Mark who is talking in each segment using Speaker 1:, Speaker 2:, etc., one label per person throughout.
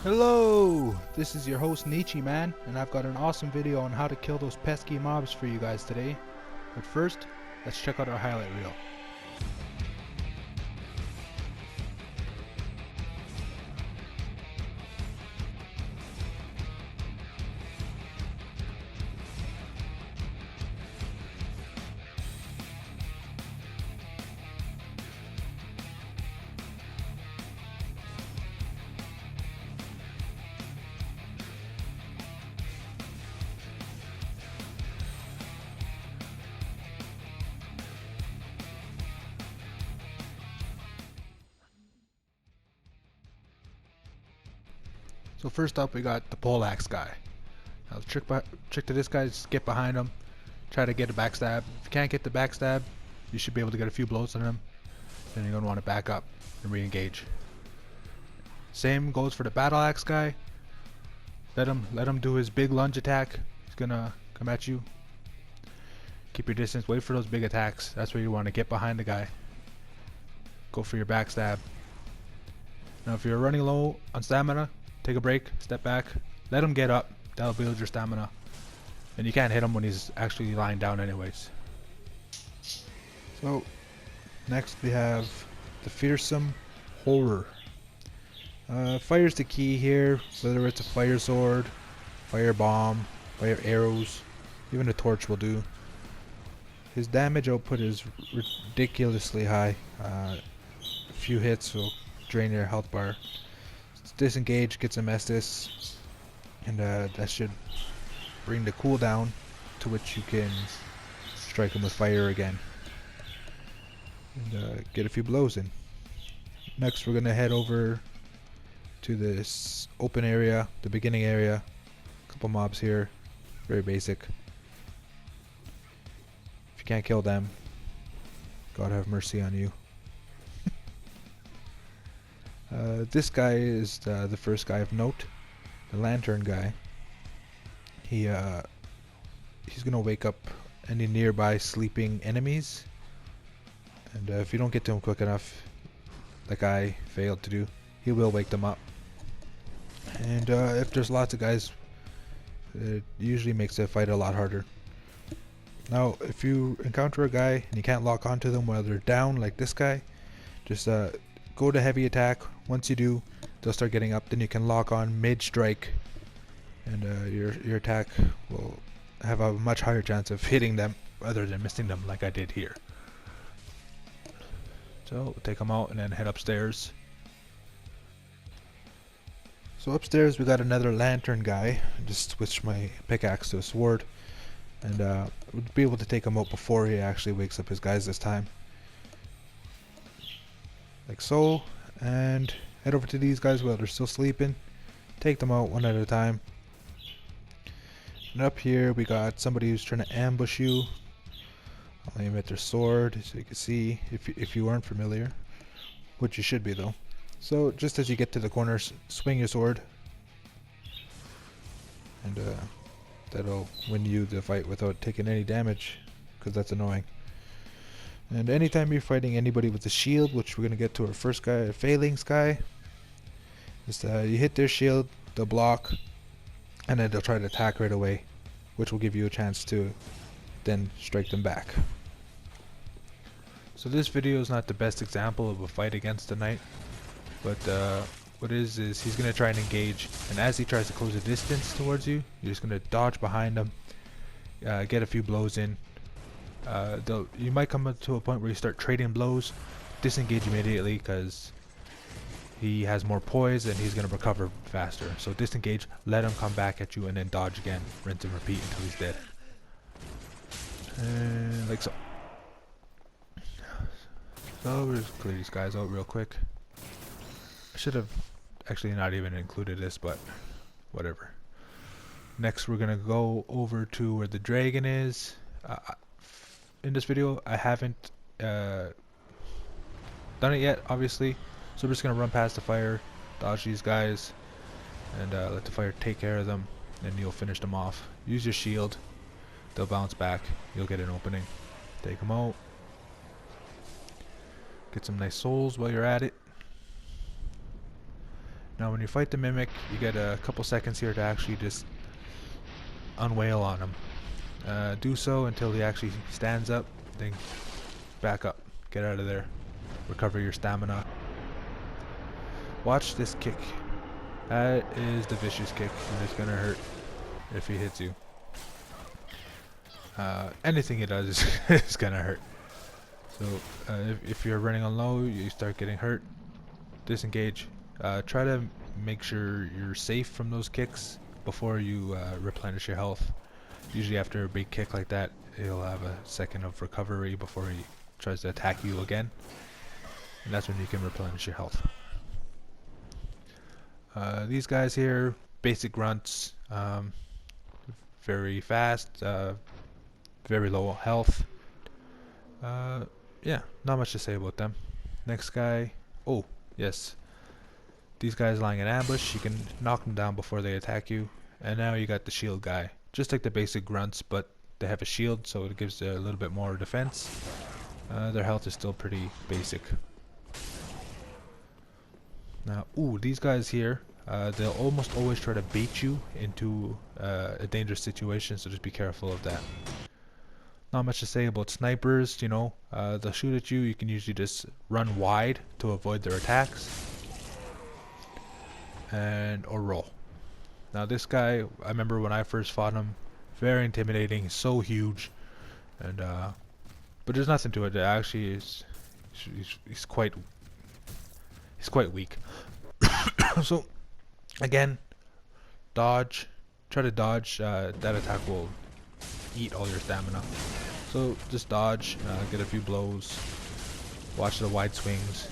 Speaker 1: Hello! This is your host Nietzsche Man, and I've got an awesome video on how to kill those pesky mobs for you guys today. But first, let's check out our highlight reel. So first up we got the poleaxe guy. Now the trick to this guy is get behind him, try to get a backstab. If you can't get the backstab, you should be able to get a few blows on him. Then you're going to want to back up and re-engage. Same goes for the battle axe guy. Let him do his big lunge attack. He's gonna come at you. Keep your distance, wait for those big attacks. That's where you want to get behind the guy. Go for your backstab. Now if you're running low on stamina, take a break, step back, let him get up. That'll build your stamina. And you can't hit him when he's actually lying down anyways. So next we have the fearsome horror. Fire's the key here, whether it's a fire sword, fire bomb, fire arrows, even a torch will do. His damage output is ridiculously high. A few hits will drain your health bar. Disengage gets him Estus, and that should bring the cooldown to which you can strike him with fire again and get a few blows in. Next we're gonna head over to this open area, the beginning area. Couple mobs here, very basic. If you can't kill them, God have mercy on you. This guy is the first guy of note, the lantern guy. He's gonna wake up any nearby sleeping enemies, and if you don't get to him quick enough, like I failed to do, he will wake them up. And if there's lots of guys, it usually makes the fight a lot harder. Now, if you encounter a guy and you can't lock onto them while they're down, like this guy, just go to heavy attack. Once you do, they'll start getting up. Then you can lock on mid-strike, and your attack will have a much higher chance of hitting them rather than missing them like I did here. So we'll take them out and then head upstairs. So upstairs we got another lantern guy. I just switched my pickaxe to a sword, and we'll be able to take him out before he actually wakes up his guys this time. Like so, and head over to these guys while they're still sleeping. Take them out one at a time. And up here we got somebody who's trying to ambush you. I'll aim at their sword so you can see if you aren't familiar, which you should be though. So just as you get to the corners, swing your sword, and that'll win you the fight without taking any damage, because that's annoying. And anytime you're fighting anybody with a shield, which we're going to get to our first guy, a phalanx guy, is you hit their shield, they'll block, and then they'll try to attack right away, which will give you a chance to then strike them back. So this video is not the best example of a fight against a knight, but what it is he's going to try and engage, and as he tries to close a distance towards you, you're just going to dodge behind him, get a few blows in. You might come up to a point where you start trading blows, disengage immediately because he has more poise and he's going to recover faster. So disengage, let him come back at you, and then dodge again, rinse and repeat until he's dead. And like so. So we'll just clear these guys out real quick. I should have actually not even included this, but whatever. Next we're going to go over to where the dragon is. In this video I haven't done it yet, obviously, so we're just gonna run past the fire, dodge these guys, and let the fire take care of them, and you'll finish them off. Use your shield, they'll bounce back, you'll get an opening, take them out, get some nice souls while you're at it, Now when you fight the Mimic, you get a couple seconds here to actually just unwail on him. Do so until he actually stands up, then back up. Get out of there. Recover your stamina. Watch this kick. That is the vicious kick, and it's gonna hurt if he hits you. Anything he does is gonna hurt. So if you're running on low, you start getting hurt. Disengage. Try to make sure you're safe from those kicks before you replenish your health. Usually after a big kick like that, he'll have a second of recovery before he tries to attack you again. And that's when you can replenish your health. These guys here, basic grunts, very fast, very low health. Yeah, not much to say about them. Next guy, oh, yes. These guys lying in ambush, you can knock them down before they attack you. And now you got the shield guy. Just like the basic grunts, but they have a shield, so it gives a little bit more defense. Their health is still pretty basic. Now, these guys here, they'll almost always try to bait you into a dangerous situation, so just be careful of that. Not much to say about snipers, you know, they'll shoot at you, you can usually just run wide to avoid their attacks. Or roll. Now this guy, I remember when I first fought him, very intimidating, so huge, and but there's nothing to it. It actually is, he's quite weak. So again, dodge, try to dodge. That attack will eat all your stamina. So just dodge, get a few blows, watch the wide swings,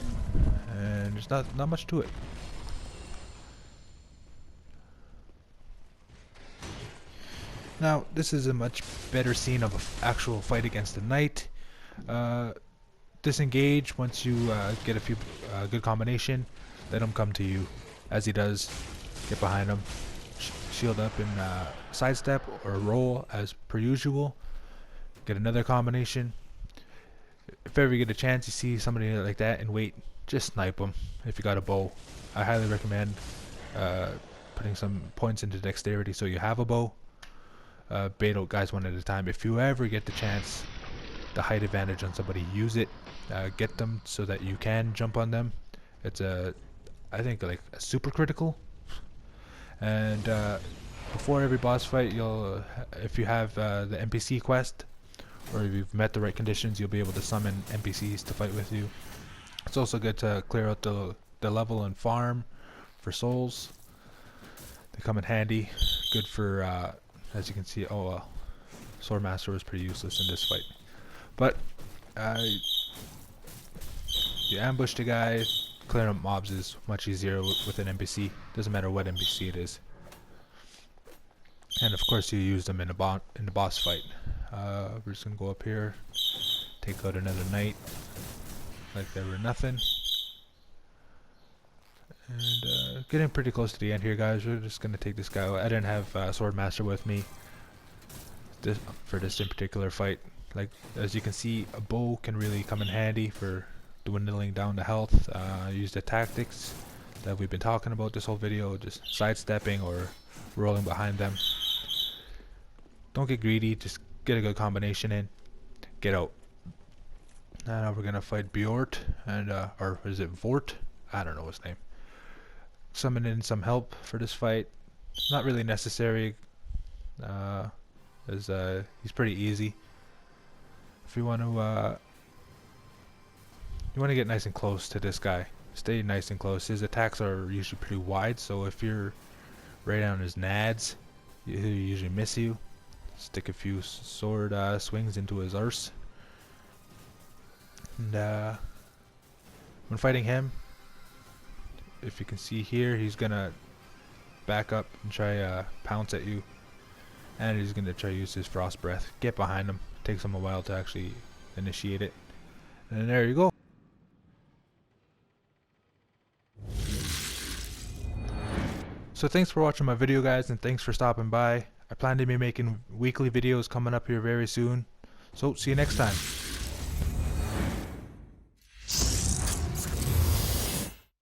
Speaker 1: and there's not much to it. Now this is a much better scene of an actual fight against the knight. Disengage once you get a few good combination. Let him come to you. As he does, get behind him, shield up and sidestep or roll as per usual. Get another combination. If ever you get a chance, you see somebody like that and wait, just snipe them. If you got a bow, I highly recommend putting some points into dexterity so you have a bow. Bait out guys one at a time. If you ever get the chance, the height advantage on somebody, use it. Get them so that you can jump on them. It's I think like a super critical. And before every boss fight, you'll if you have the NPC quest, or if you've met the right conditions, you'll be able to summon NPCs to fight with you. It's also good to clear out the level and farm for souls. They come in handy. Good for as you can see, Swordmaster was pretty useless in this fight. But you ambush the guy, clearing up mobs is much easier with an NPC. Doesn't matter what NPC it is. And of course you use them in the boss fight. We're just gonna go up here, take out another knight like there were nothing. And getting pretty close to the end here, guys. We're just gonna take this guy out. I didn't have Swordmaster with me for this in particular fight. Like as you can see, a bow can really come in handy for dwindling down the health. Use the tactics that we've been talking about this whole video, just sidestepping or rolling behind them. Don't get greedy, just get a good combination in, get out. Now we're gonna fight Bjort, and or is it Vort? I don't know his name. Summon in some help for this fight. Not really necessary, as he's pretty easy. If you want to get nice and close to this guy, stay nice and close. His attacks are usually pretty wide, so if you're right on his nads, he'll usually miss you. Stick a few sword swings into his arse. And when fighting him, if you can see here, he's gonna back up and try pounce at you, and he's gonna try to use his frost breath. Get behind him. Takes him a while to actually initiate it, and there you go. So thanks for watching my video, guys, and thanks for stopping by. I plan to be making weekly videos coming up here very soon, so see you next time.